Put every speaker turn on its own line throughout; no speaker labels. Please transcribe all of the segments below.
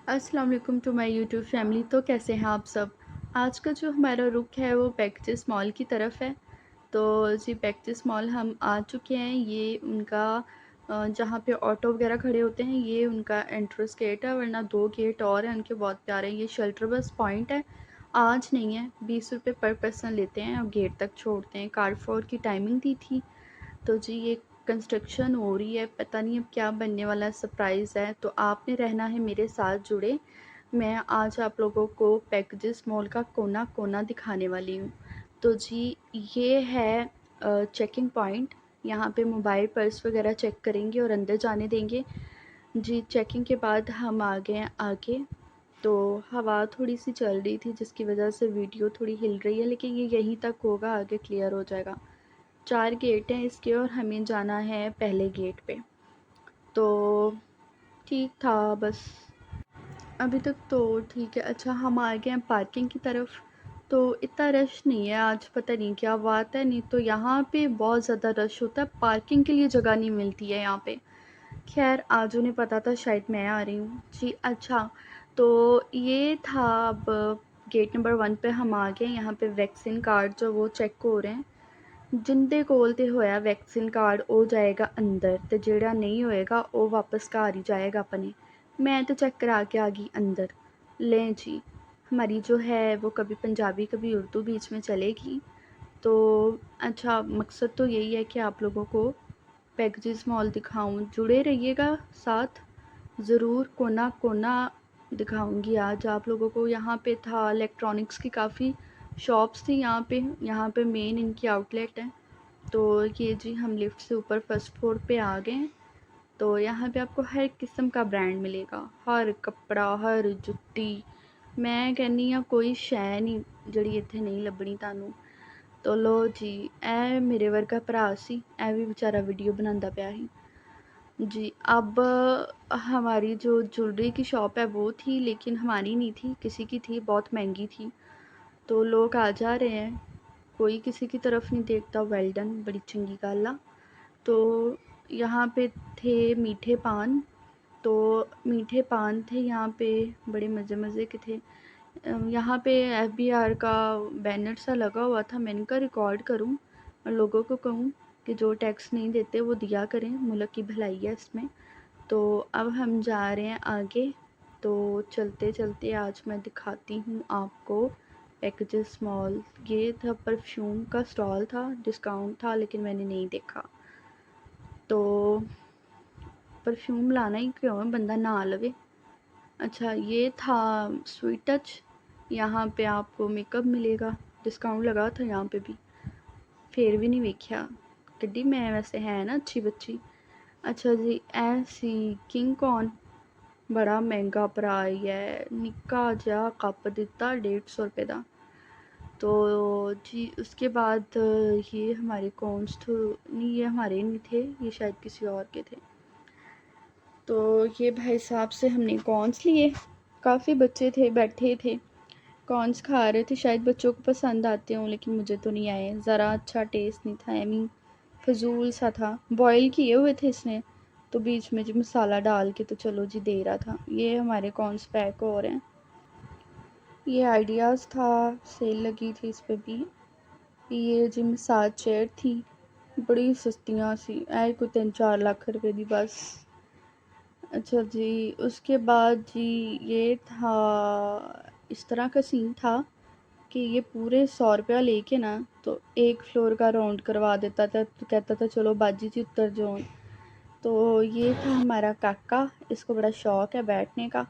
अस्सलाम वालेकुम to my YouTube family. तो कैसे हैं आप सब। आज का जो हमारा रुख है वो पैकेजेस मॉल की तरफ है। तो जी पैकेजेस मॉल हम आ चुके हैं। ये उनका जहाँ पे ऑटो वगैरह खड़े होते हैं ये उनका एंट्रेंस गेट है, वरना 2 गेट और हैं उनके बहुत प्यारे। ये शेल्टर बस पॉइंट है, आज नहीं है। 20 रुपये पर पर्सन लेते हैं और गेट तक छोड़ते हैं। कार4 की टाइमिंग दी थी। तो जी ये कंस्ट्रक्शन हो रही है, पता नहीं अब क्या बनने वाला है, सरप्राइज़ है। तो आपने रहना है मेरे साथ जुड़े। मैं आज आप लोगों को पैकेजेस मॉल का कोना कोना दिखाने वाली हूँ। तो जी ये है चेकिंग पॉइंट। यहाँ पे मोबाइल पर्स वगैरह चेक करेंगे और अंदर जाने देंगे। जी चेकिंग के बाद हम आ गए हैं आगे। तो हवा थोड़ी सी चल रही थी जिसकी वजह से वीडियो थोड़ी हिल रही है, लेकिन ये यहीं तक होगा, आगे क्लियर हो जाएगा। 4 गेट हैं इसके और हमें जाना है पहले गेट पे। तो ठीक था बस, अभी तक तो ठीक है। अच्छा हम आ गए हैं पार्किंग की तरफ। तो इतना रश नहीं है आज, पता नहीं क्या बात है, नहीं तो यहाँ पे बहुत ज़्यादा रश होता है। पार्किंग के लिए जगह नहीं मिलती है यहाँ पे। खैर आज उन्हें पता था शायद मैं आ रही हूँ जी। अच्छा तो ये था। अब गेट नंबर 1 पे हम आ गए। यहाँ पे वैक्सीन कार्ड जो वो चेक हो रहे हैं। जिंदे कोल ते होया वैक्सीन कार्ड हो जाएगा अंदर, तो जेड़ा नहीं होएगा वो वापस घर ही जाएगा अपने। मैं तो चेक करा के आ गई अंदर। लें जी, हमारी जो है वो कभी पंजाबी कभी उर्दू बीच में चलेगी। तो अच्छा मकसद तो यही है कि आप लोगों को पैकेजेस मॉल दिखाऊं, जुड़े रहिएगा साथ। ज़रूर कोना कोना दिखाऊंगी आज आप लोगों को। यहाँ पे था इलेक्ट्रॉनिक्स की काफ़ी शॉप्स थी यहाँ पे मेन इनकी आउटलेट है। तो ये जी हम लिफ्ट से ऊपर फर्स्ट फ्लोर पे आ गए हैं। तो यहाँ पे आपको हर किस्म का ब्रांड मिलेगा, हर कपड़ा हर जुत्ती। मैं कहनी हाँ कोई शै नहीं जड़ी इत्थे नहीं लभनी तानू। तो लो जी, ए मेरे वर्गा भरा सी, ए भी बेचारा वीडियो बनांदा पिया ही जी। अब हमारी जो ज्वेलरी की शॉप है वो थी, लेकिन हमारी नहीं थी, किसी की थी, बहुत महंगी थी। तो लोग आ जा रहे हैं, कोई किसी की तरफ नहीं देखता। वेल डन, बड़ी चंगी गल आ। तो यहाँ पे थे मीठे पान। तो मीठे पान थे यहाँ पे, बड़े मज़े मज़े के थे। यहाँ पे FBR का बैनर सा लगा हुआ था। मैंने कहा रिकॉर्ड करूँ और लोगों को कहूँ कि जो टैक्स नहीं देते वो दिया करें, मुल्क की भलाई है इसमें। तो अब हम जा रहे हैं आगे। तो चलते चलते आज मैं दिखाती हूँ आपको पैकेजेस मॉल। ये था परफ्यूम का स्टॉल था, डिस्काउंट था लेकिन मैंने नहीं देखा। तो परफ्यूम लाना ही क्यों है, बंदा नहा लवे। अच्छा ये था स्वीट टच। यहाँ पे आपको मेकअप मिलेगा, डिस्काउंट लगा था यहाँ पे भी। फिर भी नहीं वेख्या गड्डी, मैं वैसे है ना अच्छी बच्ची। अच्छा जी ऐसी किंग कॉन, बड़ा महंगा भरा है, निक्का जिहा कप दिता 150 रुपये का। तो जी उसके बाद ये हमारे कॉन्स तो नहीं, ये हमारे नहीं थे, ये शायद किसी और के थे। तो ये भाई साहब से हमने कॉर्न्स लिए। काफ़ी बच्चे थे बैठे थे, कॉर्न्स खा रहे थे। शायद बच्चों को पसंद आते हों लेकिन मुझे तो नहीं आए, ज़रा अच्छा टेस्ट नहीं था, एमी फजूल सा था। बॉयल किए हुए थे इसने, तो बीच में जो मसाला डाल के तो चलो जी दे रहा था। ये हमारे कॉर्न्स पैक हो रहे हैं। ये आइडियाज़ था, सेल लगी थी इस पर भी। ये जी मसाज चेयर थी, बड़ी सस्तियाँ सी, ऐ कोई 3-4 लाख रुपए दी बस। अच्छा जी उसके बाद जी ये था, इस तरह का सीन था कि ये पूरे 100 रुपया लेके ना तो एक फ्लोर का राउंड करवा देता था। तो कहता था चलो बाजी जी उतर जाओ। तो ये था हमारा काका, इसको बड़ा शौक़ है बैठने का।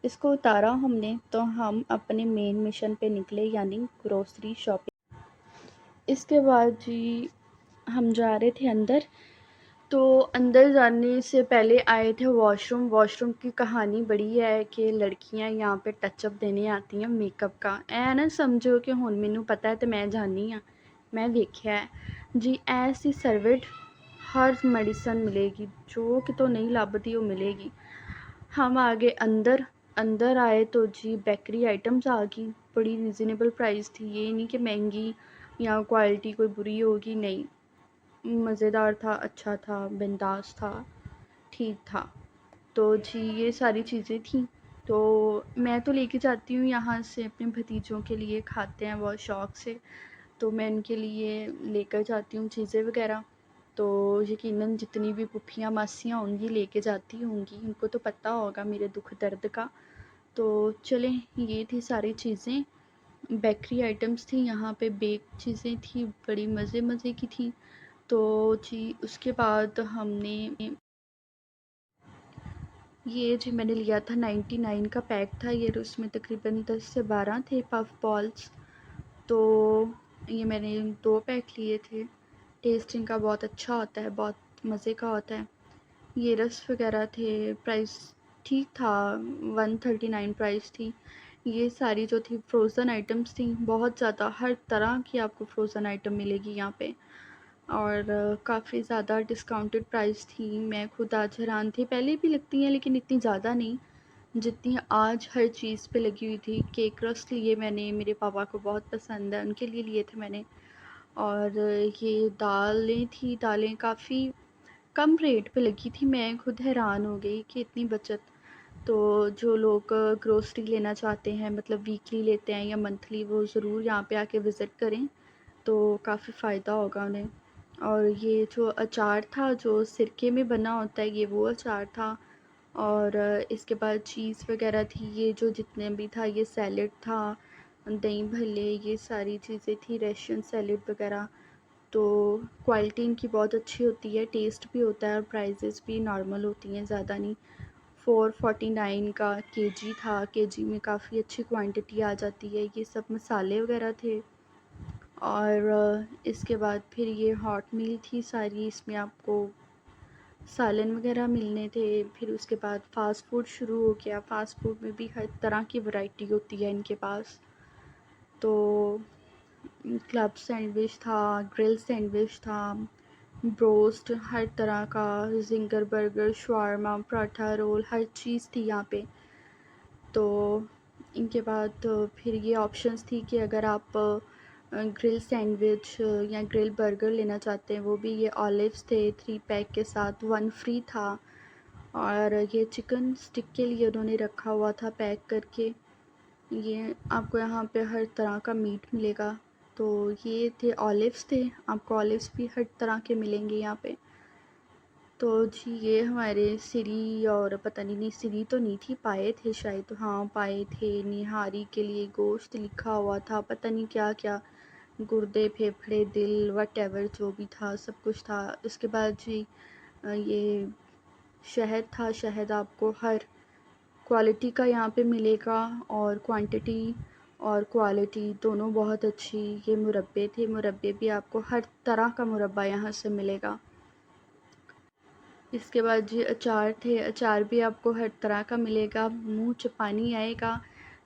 इसको उतारा हमने तो हम अपने मेन मिशन पे निकले, यानी ग्रोसरी शॉपिंग। इसके बाद जी हम जा रहे थे अंदर। तो अंदर जाने से पहले आए थे वॉशरूम। वॉशरूम की कहानी बड़ी है कि लड़कियां यहाँ पे टचअप देने आती हैं मेकअप का। ऐ ना समझो कि हुण मैनू पता है तो मैं जानी हाँ, मैं वेख्या है जी। ऐसी सर्विट हर मेडिसन मिलेगी, जो कि तो नहीं लभदी वो मिलेगी। हम आ गए अंदर। अंदर आए तो जी बेकरी आइटम्स आ गई, बड़ी रिजनेबल प्राइस थी। ये नहीं कि महंगी या क्वालिटी कोई बुरी होगी, नहीं, मज़ेदार था, अच्छा था, बिंदास था, ठीक था। तो जी ये सारी चीज़ें थी। तो मैं तो लेके जाती हूँ यहाँ से, अपने भतीजों के लिए खाते हैं बहुत शौक़ से, तो मैं उनके लिए लेकर जाती हूँ चीज़ें वग़ैरह। तो यकीनन जितनी भी फूफियाँ मासियाँ होंगी लेके जाती होंगी, उनको तो पता होगा मेरे दुःख दर्द का। तो चलें, ये थी सारी चीज़ें, बेकरी आइटम्स थी यहाँ पे, बेक चीज़ें थी, बड़ी मज़े-मज़े की थी। तो जी उसके बाद हमने ये जी मैंने लिया था 99 का पैक था ये, उसमें तकरीबन 10 से 12 थे पफ बॉल्स। तो ये मैंने 2 पैक लिए थे। टेस्ट इनका बहुत अच्छा होता है, बहुत मज़े का होता है। ये रस वग़ैरह थे, प्राइस ठीक था, 139 प्राइस थी। ये सारी जो थी फ्रोज़न आइटम्स थी, बहुत ज़्यादा हर तरह की आपको फ्रोज़न आइटम मिलेगी यहाँ पे। और काफ़ी ज़्यादा डिस्काउंटेड प्राइस थी। मैं खुद आज हैरान थी, पहले भी लगती हैं लेकिन इतनी ज़्यादा नहीं, जितनी आज हर चीज़ पे लगी हुई थी। केक रस्क लिए मैंने, मेरे पापा को बहुत पसंद है, उनके लिए लिए थे मैंने। और ये दालें थी, दालें काफ़ी कम रेट पे लगी थी, मैं खुद हैरान हो गई कि इतनी बचत। तो जो लोग ग्रोसरी लेना चाहते हैं, मतलब वीकली लेते हैं या मंथली, वो ज़रूर यहाँ पे आके विज़िट करें, तो काफ़ी फ़ायदा होगा उन्हें। और ये जो अचार था जो सिरके में बना होता है, ये वो अचार था। और इसके बाद चीज़ वग़ैरह थी, ये जो जितने भी था, ये सैलेड था, दही भल्ले, ये सारी चीज़ें थी, रशियन सैलेड वग़ैरह। तो क्वालिटी इनकी बहुत अच्छी होती है, टेस्ट भी होता है और प्राइसेस भी नॉर्मल होती हैं, ज़्यादा नहीं। 449 का केजी था, केजी में काफ़ी अच्छी क्वांटिटी आ जाती है। ये सब मसाले वग़ैरह थे। और इसके बाद फिर ये हॉट मील थी सारी, इसमें आपको सालन वग़ैरह मिलने थे। फिर उसके बाद फ़ास्ट फ़ूड शुरू हो गया, फ़ास्ट फ़ूड में भी हर तरह की वैरायटी होती है इनके पास। तो क्लब सैंडविच था, ग्रिल सैंडविच था, ब्रोस्ट हर तरह का, Zinger burger, shawarma, paratha role, हर चीज़ थी यहाँ पे। तो इनके बाद फिर ये ऑप्शंस थी कि अगर आप ग्रिल सैंडविच या ग्रिल बर्गर लेना चाहते हैं, वो भी ये ऑलिव्स थे 3 पैक के साथ, 1 फ्री था। और ये चिकन स्टिक के लिए उन्होंने रखा हुआ था पैक करके। ये आपको यहाँ पे हर तरह का मीट मिलेगा। तो ये थे ऑलिव्स थे, आपको ऑलिव्स भी हर तरह के मिलेंगे यहाँ पे। तो जी ये हमारे सिरी, और पता नहीं सिरी तो नहीं थी, पाए थे शायद, हाँ पाए थे। निहारी के लिए गोश्त लिखा हुआ था, पता नहीं क्या-क्या, गुर्दे, फेफड़े, दिल, व्हाटएवर जो भी था सब कुछ था। उसके बाद जी ये शहद था, शहद आपको हर क्वालिटी का यहाँ पे मिलेगा, और क्वांटिटी और क्वालिटी दोनों बहुत अच्छी। ये मुरब्बे थे, मुरब्बे भी आपको हर तरह का मुरब्बा यहाँ से मिलेगा। इसके बाद जी अचार थे, अचार भी आपको हर तरह का मिलेगा। मूँह च पानी आएगा,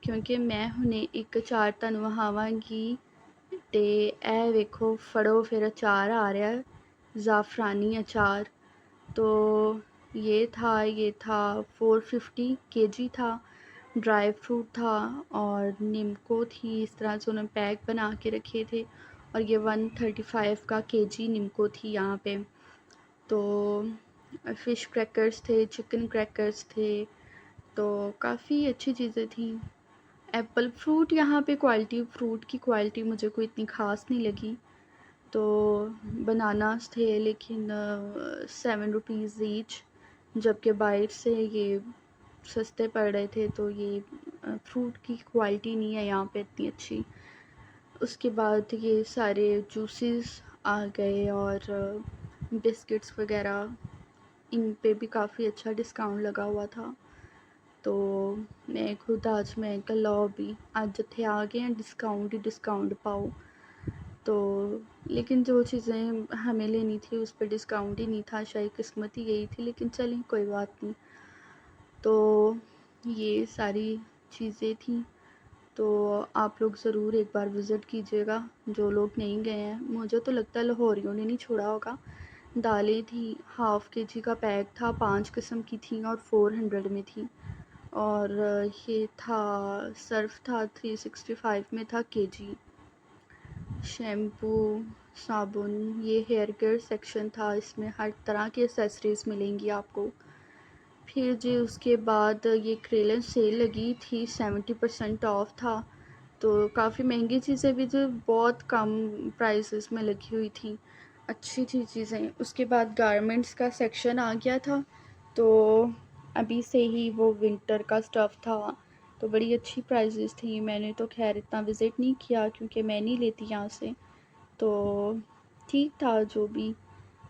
क्योंकि मैं हुणे एक अचार तुहानूं विखावांगी। ते ए वेखो, फड़ो फिर अचार आ रहा है, ज़ाफ़रानी अचार। तो ये था 450 केजी था। ड्राई फ्रूट था और निम्को थी, इस तरह से उन्होंने पैक बना के रखे थे। और ये 135 का केजी निम्को थी यहाँ पे। तो फ़िश क्रैकर्स थे, चिकन क्रैकर्स थे, तो काफ़ी अच्छी चीज़ें थी। एप्पल फ्रूट यहाँ पे फ्रूट की क्वालिटी मुझे कोई इतनी ख़ास नहीं लगी। तो बनानास थे, लेकिन 7 रुपीज़ ईच, जबकि बाहर से ये सस्ते पड़ रहे थे। तो ये फ्रूट की क्वालिटी नहीं है यहाँ पे इतनी अच्छी। उसके बाद ये सारे जूसेस आ गए, और बिस्किट्स वग़ैरह, इन पे भी काफ़ी अच्छा डिस्काउंट लगा हुआ था। तो मैं खुद मैं कहा लो भी अज जिथे आ गए हैं, डिस्काउंट ही डिस्काउंट पाओ। तो लेकिन जो चीज़ें हमें लेनी थी उस पर डिस्काउंट ही नहीं था, शायद किस्मत ही यही थी, लेकिन चलें कोई बात नहीं। तो ये सारी चीज़ें थी। तो आप लोग ज़रूर एक बार विज़िट कीजिएगा, जो लोग नहीं गए हैं। मुझे तो लगता है लाहौरियों ने नहीं छोड़ा होगा। दालें थी, हाफ़ केजी का पैक था, 5 किस्म की थी और 400 में थी। और ये था सर्फ़ था, 365 में था केजी। शैम्पू, साबुन, ये हेयर केयर सेक्शन था, इसमें हर तरह की एक्सेसरीज़ मिलेंगी आपको। फिर जी उसके बाद ये क्रेलन सेल लगी थी, 70% ऑफ था, तो काफ़ी महंगी चीज़ें भी जो बहुत कम प्राइसेस में लगी हुई थी, अच्छी थी चीज़ें। उसके बाद गारमेंट्स का सेक्शन आ गया था, तो अभी से ही वो विंटर का स्टफ़ था, तो बड़ी अच्छी प्राइसेस थी। मैंने तो खैर इतना विज़िट नहीं किया क्योंकि मैं नहीं लेती यहाँ से, तो ठीक था जो भी।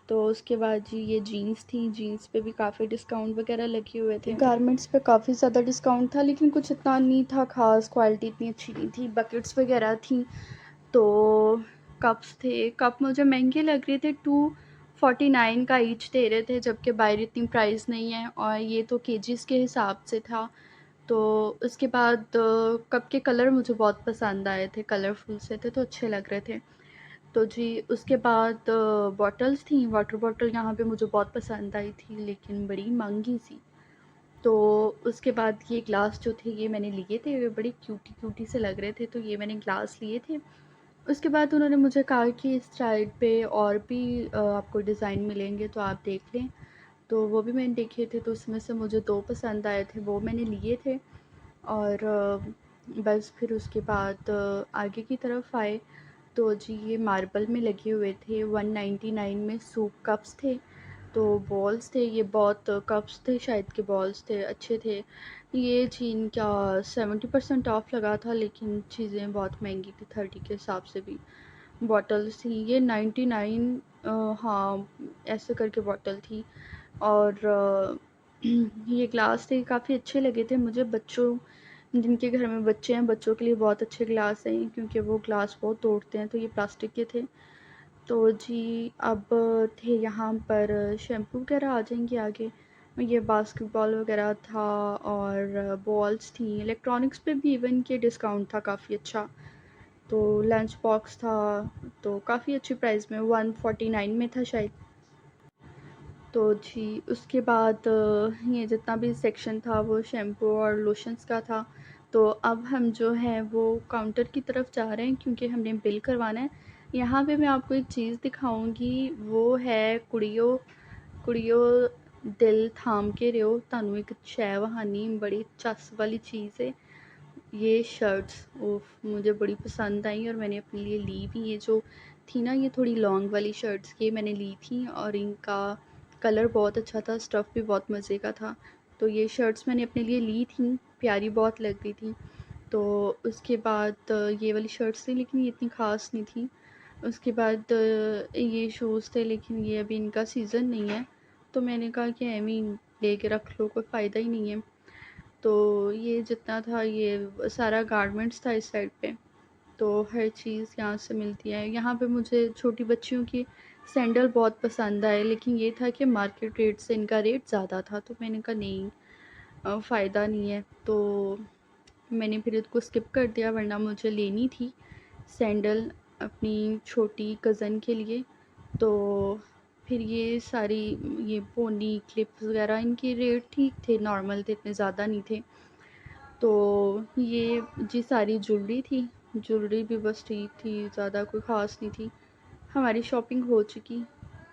तो उसके बाद जी ये जीन्स थी, जीन्स पे भी काफ़ी डिस्काउंट वगैरह लगे हुए थे। गारमेंट्स पे काफ़ी ज़्यादा डिस्काउंट था, लेकिन कुछ इतना नहीं था ख़ास, क्वालिटी इतनी अच्छी नहीं थी। बकेट्स वगैरह थी, तो कप्स थे, कप मुझे महंगे लग रहे थे, 249 का ईच दे रहे थे, जबकि बाहर इतनी प्राइस नहीं है, और ये तो केजीज़ के हिसाब से था। तो उसके बाद कप के कलर मुझे बहुत पसंद आए थे, कलरफुल से थे तो अच्छे लग रहे थे। तो जी उसके बाद बॉटल्स थी, वाटर बॉटल यहाँ पे मुझे बहुत पसंद आई थी, लेकिन बड़ी महंगी सी। तो उसके बाद ये ग्लास जो थे ये मैंने लिए थे, ये बड़े क्यूटी क्यूटी से लग रहे थे, तो ये मैंने ग्लास लिए थे। उसके बाद उन्होंने मुझे कहा कि इस साइड पे और भी आपको डिज़ाइन मिलेंगे, तो आप देख लें। तो वो भी मैंने देखे थे, तो उसमें से मुझे 2 पसंद आए थे, वो मैंने लिए थे। और बस फिर उसके बाद आगे की तरफ आए, तो जी ये मार्बल में लगे हुए थे, 199 में सूप कप्स थे, तो बॉल्स थे, ये बहुत कप्स थे, शायद के बॉल्स थे, अच्छे थे। ये जी इनका 70% ऑफ लगा था, लेकिन चीज़ें बहुत महंगी थी 30 के हिसाब से भी। बॉटल्स थी ये 99, हाँ ऐसे करके बॉटल थी। और ये ग्लास थे, काफ़ी अच्छे लगे थे मुझे। बच्चों जिनके घर में बच्चे हैं, बच्चों के लिए बहुत अच्छे ग्लास हैं, क्योंकि वो ग्लास बहुत तोड़ते हैं, तो ये प्लास्टिक के थे। तो जी अब थे यहाँ पर शैम्पू वगैरह आ जाएंगे आगे। ये बास्केटबॉल वगैरह था, और बॉल्स थी, इलेक्ट्रॉनिक्स पे भी इवन के डिस्काउंट था काफ़ी अच्छा। तो लंच बॉक्स था, तो काफ़ी अच्छी प्राइस में 149 में था शायद। तो जी उसके बाद ये जितना भी सेक्शन था वो शैम्पू और लोशंस का था। तो अब हम जो है वो काउंटर की तरफ जा रहे हैं, क्योंकि हमने बिल करवाना है। यहाँ पे मैं आपको एक चीज़ दिखाऊंगी, वो है कुड़ियो कुड़ियो दिल थाम के रियो तानू एक शै वहानी, बड़ी चस वाली चीज़ है ये शर्ट्स। ओफ मुझे बड़ी पसंद आई, और मैंने अपने लिए ली भी। ये जो थी ना, ये थोड़ी लॉन्ग वाली शर्ट्स, ये मैंने ली थी, और इनका कलर बहुत अच्छा था, स्टफ़ भी बहुत मज़े का था। तो ये शर्ट्स मैंने अपने लिए ली थी, प्यारी बहुत लग रही थी। तो उसके बाद ये वाली शर्ट्स थी, लेकिन ये इतनी ख़ास नहीं थी। उसके बाद ये शूज़ थे, लेकिन ये अभी इनका सीज़न नहीं है, तो मैंने कहा कि एवें ही ले के रख लो, कोई फ़ायदा ही नहीं है। तो ये जितना था ये सारा गारमेंट्स था इस साइड पे, तो हर चीज़ यहाँ से मिलती है। यहाँ पे मुझे छोटी बच्चियों की सैंडल बहुत पसंद आए, लेकिन ये था कि मार्केट रेट से इनका रेट ज़्यादा था, तो मैंने कहा नहीं फ़ायदा नहीं है, तो मैंने फिर इसको स्किप कर दिया, वरना मुझे लेनी थी सैंडल अपनी छोटी कज़न के लिए। तो फिर ये सारी ये पोनी क्लिप्स वगैरह इनके रेट ठीक थे, नॉर्मल थे, इतने ज़्यादा नहीं थे। तो ये जी सारी ज्वेलरी थी, ज्वेलरी भी बस ठीक थी, ज़्यादा कोई ख़ास नहीं थी। हमारी शॉपिंग हो चुकी,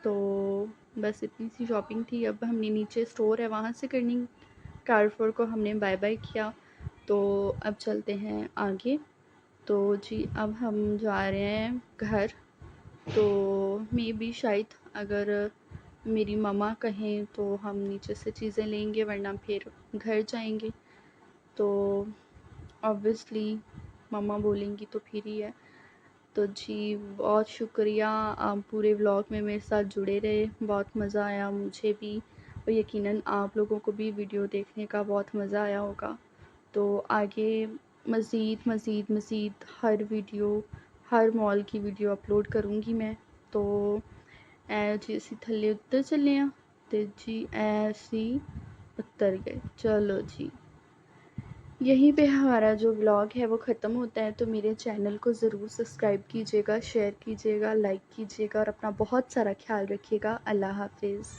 तो बस इतनी सी शॉपिंग थी। अब हमने नीचे स्टोर है वहाँ से करनी, कारफोर को हमने बाय बाय किया, तो अब चलते हैं आगे। तो जी अब हम जा रहे हैं घर, तो मे बी शायद अगर मेरी मम्मा कहें तो हम नीचे से चीज़ें लेंगे, वरना फिर घर जाएंगे। तो ऑब्वियसली मम्मा बोलेंगी तो फिर ही है। तो जी बहुत शुक्रिया, आप पूरे व्लॉग में मेरे साथ जुड़े रहे, बहुत मज़ा आया मुझे भी, और यकीनन आप लोगों को भी वीडियो देखने का बहुत मज़ा आया होगा। तो आगे मज़ीद मज़ीद मज़ीद हर वीडियो, हर मॉल की वीडियो अपलोड करूँगी मैं। तो जी असी थल्ले उतर चले हाँ, तो जी ऐसी उतर गए। चलो जी यहीं पे हमारा जो व्लॉग है वो ख़त्म होता है। तो मेरे चैनल को ज़रूर सब्सक्राइब कीजिएगा, शेयर कीजिएगा, लाइक कीजिएगा, और अपना बहुत सारा ख्याल रखिएगा। अल्लाह हाफ़िज़।